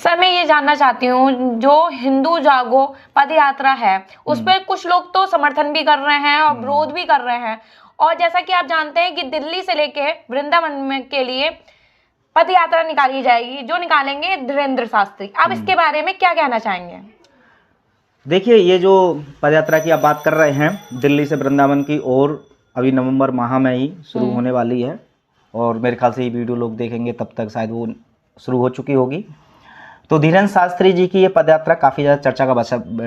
Sir मैं ये जानना चाहती हूँ, जो हिंदू जागो पद यात्रा है उस पर कुछ लोग तो समर्थन भी कर रहे हैं और विरोध भी कर रहे हैं। और जैसा कि आप जानते हैं कि दिल्ली से लेके वृंदावन में के लिए पद यात्रा निकाली जाएगी, जो निकालेंगे धीरेन्द्र शास्त्री। आप इसके बारे में क्या कहना चाहेंगे? देखिए, ये जो पद यात्रा की आप बात कर रहे हैं दिल्ली से वृंदावन की, और अभी नवंबर माह में ही शुरू होने वाली है, और मेरे ख्याल से ये वीडियो लोग देखेंगे तब तक शायद वो शुरू हो चुकी होगी। तो धीरेन्द्र शास्त्री जी की ये पद यात्रा काफ़ी ज़्यादा चर्चा का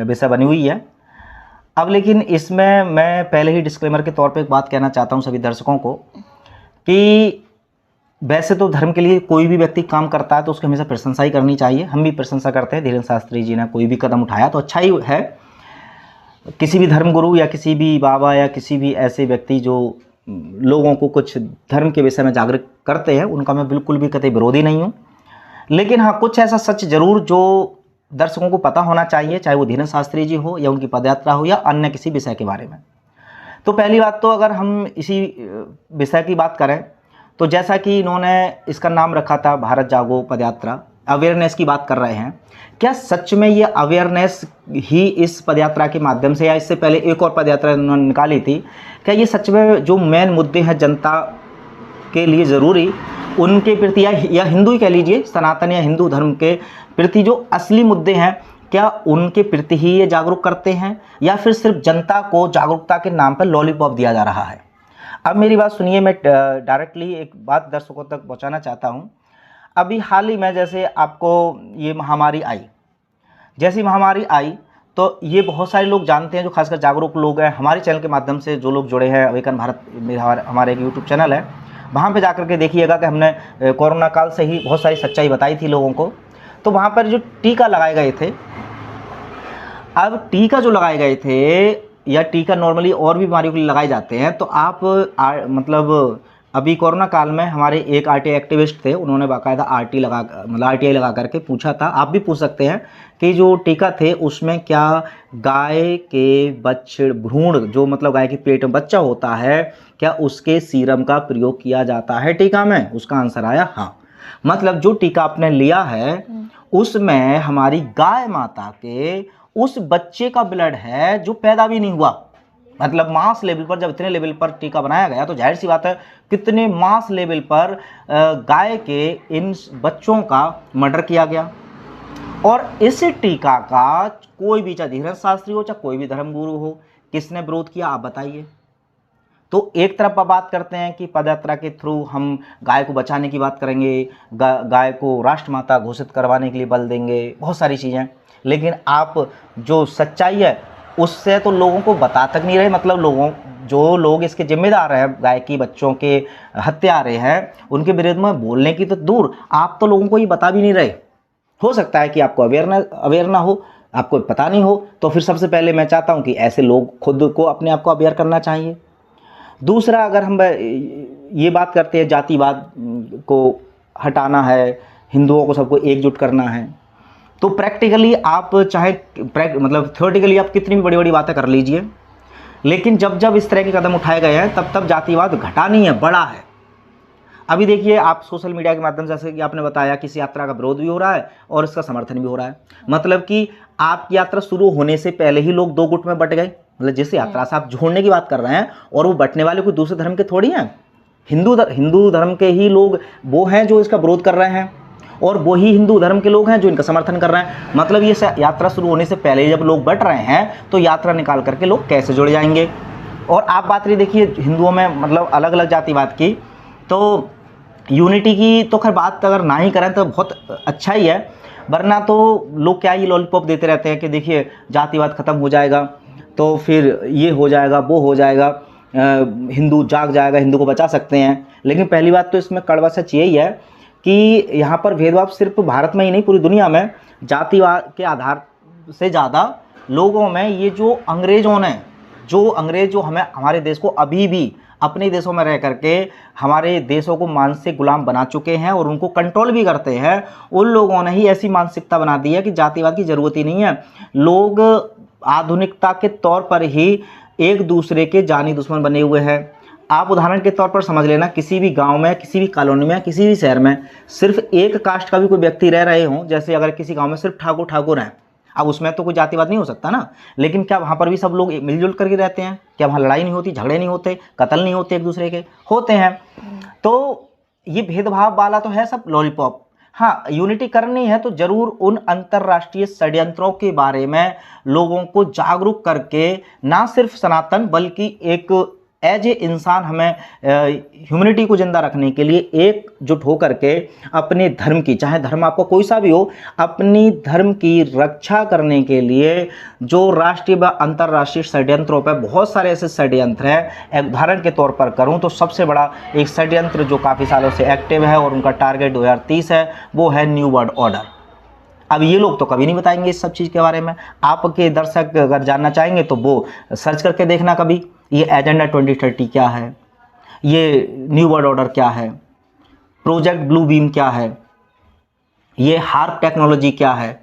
विषय बनी हुई है। अब लेकिन इसमें मैं पहले ही डिस्क्लेमर के तौर पे एक बात कहना चाहता हूँ सभी दर्शकों को कि वैसे तो धर्म के लिए कोई भी व्यक्ति काम करता है तो उसकी हमेशा प्रशंसा ही करनी चाहिए। हम भी प्रशंसा करते हैं, धीरेन्द्र शास्त्री जी ने कोई भी कदम उठाया तो अच्छा ही है। किसी भी धर्मगुरु या किसी भी बाबा या किसी भी ऐसे व्यक्ति जो लोगों को कुछ धर्म के विषय में जागरूक करते हैं, उनका मैं बिल्कुल भी कतई विरोधी नहीं हूँ। लेकिन हाँ, कुछ ऐसा सच जरूर जो दर्शकों को पता होना चाहिए, चाहे वो धीरेन्द्र शास्त्री जी हो या उनकी पदयात्रा हो या अन्य किसी विषय के बारे में। तो पहली बात तो अगर हम इसी विषय की बात करें तो जैसा कि इन्होंने इसका नाम रखा था भारत जागो पदयात्रा, अवेयरनेस की बात कर रहे हैं। क्या सच में ये अवेयरनेस ही इस पदयात्रा के माध्यम से, या इससे पहले एक और पदयात्रा इन्होंने निकाली थी, क्या ये सच में जो मेन मुद्दे हैं जनता के लिए ज़रूरी उनके प्रति, या हिंदू ही कह लीजिए, सनातन या हिंदू धर्म के प्रति जो असली मुद्दे हैं, क्या उनके प्रति ही ये जागरूक करते हैं, या फिर सिर्फ जनता को जागरूकता के नाम पर लॉलीपॉप दिया जा रहा है? अब मेरी बात सुनिए, मैं डायरेक्टली एक बात दर्शकों तक पहुंचाना चाहता हूं। अभी हाल ही में जैसे आपको ये महामारी आई, जैसी महामारी आई तो ये बहुत सारे लोग जानते हैं, जो खासकर जागरूक लोग हैं, हमारे चैनल के माध्यम से जो लोग जुड़े हैं, अवेकन भारत हमारे एक यूट्यूब चैनल है, वहाँ पे जाकर के देखिएगा कि हमने कोरोना काल से ही बहुत सारी सच्चाई बताई थी लोगों को। तो वहाँ पर जो टीका लगाए गए थे, अब टीका जो लगाए गए थे, या टीका नॉर्मली और भी बीमारियों के लिए लगाए जाते हैं, तो आप मतलब अभी कोरोना काल में हमारे एक आरटीआई एक्टिविस्ट थे, उन्होंने बाकायदा आरटीआई लगा करके पूछा था, आप भी पूछ सकते हैं कि जो टीका थे उसमें क्या गाय के भ्रूण, जो मतलब गाय के पेट में बच्चा होता है, क्या उसके सीरम का प्रयोग किया जाता है टीका में? उसका आंसर आया हाँ। मतलब जो टीका आपने लिया है उसमें हमारी गाय माता के उस बच्चे का ब्लड है जो पैदा भी नहीं हुआ। मतलब मास लेवल पर, जब इतने लेवल पर टीका बनाया गया तो जाहिर सी बात है कितने मास लेवल पर गाय के इन बच्चों का मर्डर किया गया। और इस टीका का कोई भी, चाहे धीरेन्द्र शास्त्री हो चाहे कोई भी धर्मगुरु हो, किसने विरोध किया आप बताइए? तो एक तरफ आप बात करते हैं कि पदयात्रा के थ्रू हम गाय को बचाने की बात करेंगे, गाय को राष्ट्रमाता घोषित करवाने के लिए बल देंगे, बहुत सारी चीज़ें, लेकिन आप जो सच्चाई है उससे तो लोगों को बता तक नहीं रहे। मतलब जो लोग इसके जिम्मेदार हैं, गाय की बच्चों के हत्यारे हैं, उनके विरुद्ध में बोलने की तो दूर, आप तो लोगों को ये बता भी नहीं रहे। हो सकता है कि आपको अवेयर ना हो, आपको पता नहीं हो, तो फिर सबसे पहले मैं चाहता हूँ कि ऐसे लोग खुद को अपने आप को अवेयर करना चाहिए। दूसरा, अगर हम ये बात करते हैं जातिवाद को हटाना है, हिंदुओं को सबको एकजुट करना है, तो प्रैक्टिकली आप चाहे मतलब थ्योरेटिकली आप कितनी भी बड़ी बड़ी बातें कर लीजिए, लेकिन जब इस तरह के कदम उठाए गए हैं तब जातिवाद घटा नहीं है, बड़ा है। अभी देखिए, आप सोशल मीडिया के माध्यम से, जैसे कि आपने बताया, किसी यात्रा का विरोध भी हो रहा है और इसका समर्थन भी हो रहा है। मतलब कि आपकी यात्रा शुरू होने से पहले ही लोग दो गुट में बट गए। मतलब जिस यात्रा से आप जोड़ने की बात कर रहे हैं, और वो बटने वाले कोई दूसरे धर्म के थोड़ी हैं, हिंदू धर्म के ही लोग वो हैं जो इसका विरोध कर रहे हैं, और वही हिंदू धर्म के लोग हैं जो इनका समर्थन कर रहे हैं। मतलब ये यात्रा शुरू होने से पहले जब लोग बट रहे हैं तो यात्रा निकाल करके लोग कैसे जुड़ जाएंगे? और आप बात रही देखिए हिंदुओं में मतलब अलग अलग जातिवाद की, तो यूनिटी की तो खैर बात अगर ना ही करें तो बहुत अच्छा ही है, वरना तो लोग क्या ही लॉलीपॉप देते रहते हैं कि देखिए जातिवाद ख़त्म हो जाएगा तो फिर ये हो जाएगा, वो हो जाएगा, हिंदू जाग जाएगा, हिंदू को बचा सकते हैं। लेकिन पहली बात तो इसमें कड़वा सच यही है कि यहाँ पर भेदभाव सिर्फ भारत में ही नहीं, पूरी दुनिया में जातिवाद के आधार से ज़्यादा लोगों में ये जो अंग्रेज़ों ने, जो अंग्रेज़ जो हमारे देश को अभी भी अपने देशों में रह करके हमारे देशों को मानसिक गुलाम बना चुके हैं और उनको कंट्रोल भी करते हैं, उन लोगों ने ही ऐसी मानसिकता बना दी है कि जातिवाद की ज़रूरत ही नहीं है। लोग आधुनिकता के तौर पर ही एक दूसरे के जानी दुश्मन बने हुए हैं। आप उदाहरण के तौर पर समझ लेना, किसी भी गांव में, किसी भी कॉलोनी में, किसी भी शहर में सिर्फ एक कास्ट का भी कोई व्यक्ति रह रहे हों, जैसे अगर किसी गांव में सिर्फ ठाकुर हैं, अब उसमें तो कोई जातिवाद नहीं हो सकता ना, लेकिन क्या वहाँ पर भी सब लोग मिलजुल करके रहते हैं? क्या वहाँ लड़ाई नहीं होती, झगड़े नहीं होते, कत्ल नहीं होते एक दूसरे के? होते हैं। तो ये भेदभाव वाला तो है सब लॉलीपॉप। हाँ, यूनिटी करनी है तो जरूर उन अंतर्राष्ट्रीय षड्यंत्रों के बारे में लोगों को जागरूक करके, ना सिर्फ सनातन बल्कि एक एज ए इंसान हमें ह्यूमैनिटी को जिंदा रखने के लिए एकजुट होकर के अपने धर्म की, चाहे धर्म आपको कोई सा भी हो, अपनी धर्म की रक्षा करने के लिए जो राष्ट्रीय व अंतर्राष्ट्रीय षड्यंत्रों पर बहुत सारे ऐसे षड्यंत्र हैं। एक उदाहरण के तौर पर करूं तो सबसे बड़ा एक षड्यंत्र जो काफ़ी सालों से एक्टिव है और उनका टारगेट 2030 है, वो है न्यू वर्ल्ड ऑर्डर। अब ये लोग तो कभी नहीं बताएंगे इस सब चीज़ के बारे में। आपके दर्शक अगर जानना चाहेंगे तो वो सर्च करके देखना कभी, ये एजेंडा 2030 क्या है, ये न्यू वर्ल्ड ऑर्डर क्या है, प्रोजेक्ट ब्लू बीम क्या है, ये हार्प टेक्नोलॉजी क्या है।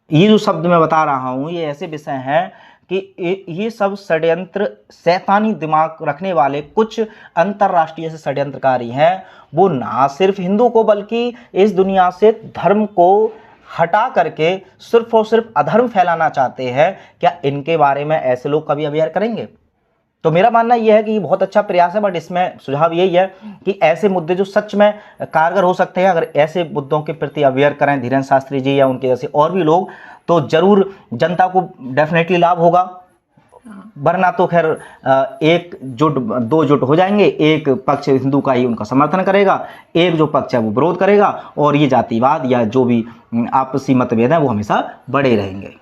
ये जो शब्द मैं बता रहा हूँ ये ऐसे विषय हैं कि ये सब षड्यंत्र, शैतानी दिमाग रखने वाले कुछ अंतर्राष्ट्रीय से षड्यंत्रकारी हैं। वो ना सिर्फ हिंदू को बल्कि इस दुनिया से धर्म को हटा करके सिर्फ और सिर्फ अधर्म फैलाना चाहते हैं। क्या इनके बारे में ऐसे लोग कभी अवेयर करेंगे? तो मेरा मानना यह है कि ये बहुत अच्छा प्रयास है, बट इसमें सुझाव यही है कि ऐसे मुद्दे जो सच में कारगर हो सकते हैं, अगर ऐसे मुद्दों के प्रति अवेयर करें धीरेन्द्र शास्त्री जी या उनके जैसे और भी लोग, तो जरूर जनता को डेफिनेटली लाभ होगा। वरना तो खैर एकजुट दो जुट हो जाएंगे, एक पक्ष हिंदू का ही उनका समर्थन करेगा, एक जो पक्ष है वो विरोध करेगा, और ये जातिवाद या जो भी आपसी मतभेद है वो हमेशा बढ़े रहेंगे।